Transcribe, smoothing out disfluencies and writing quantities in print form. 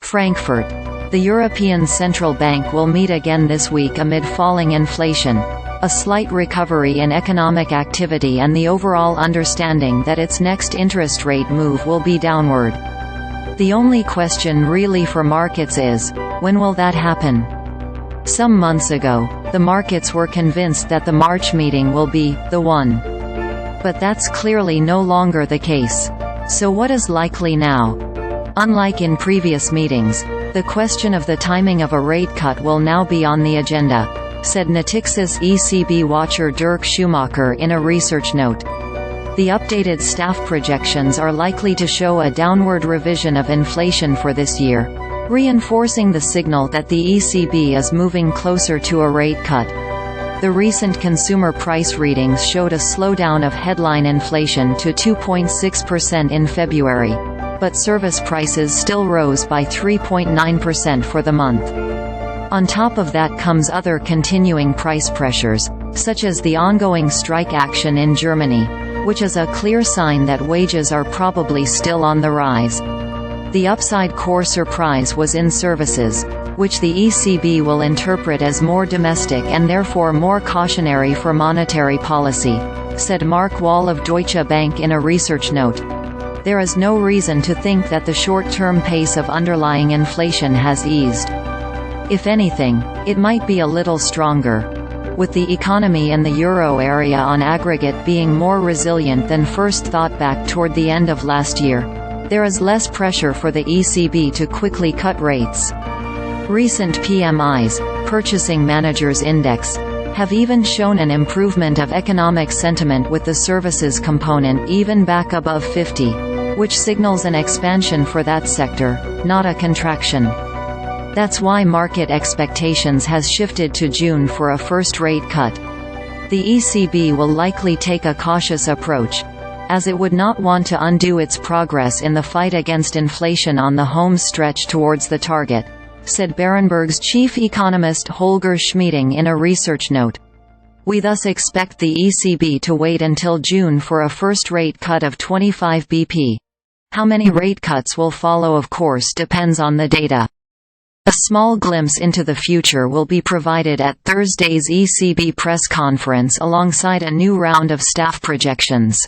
Frankfurt. The European Central Bank will meet again this week amid falling inflation, a slight recovery in economic activity and the overall understanding that its next interest rate move will be downward. The only question really for markets is, when will that happen? Some months ago, the markets were convinced that the March meeting will be the one. But that's clearly no longer the case. So what is likely now? Unlike in previous meetings, the question of the timing of a rate cut will now be on the agenda, said Natixis ECB watcher Dirk Schumacher in a research note. The updated staff projections are likely to show a downward revision of inflation for this year, reinforcing the signal that the ECB is moving closer to a rate cut. The recent consumer price readings showed a slowdown of headline inflation to 2.6% in February, but service prices still rose by 3.9% for the month. On top of that comes other continuing price pressures, such as the ongoing strike action in Germany, which is a clear sign that wages are probably still on the rise. The upside core surprise was in services, which the ECB will interpret as more domestic and therefore more cautionary for monetary policy, said Mark Wall of Deutsche Bank in a research note. There is no reason to think that the short-term pace of underlying inflation has eased. If anything, it might be a little stronger. With the economy in the euro area on aggregate being more resilient than first thought back toward the end of last year, there is less pressure for the ECB to quickly cut rates. Recent PMIs, Purchasing Managers' Index, have even shown an improvement of economic sentiment with the services component even back above 50, which signals an expansion for that sector, not a contraction. That's why market expectations has shifted to June for a first rate cut. The ECB will likely take a cautious approach, as it would not want to undo its progress in the fight against inflation on the home stretch towards the target, said Berenberg's chief economist Holger Schmieding in a research note. We thus expect the ECB to wait until June for a first rate cut of 25 BP. How many rate cuts will follow, of course, depends on the data. A small glimpse into the future will be provided at Thursday's ECB press conference alongside a new round of staff projections.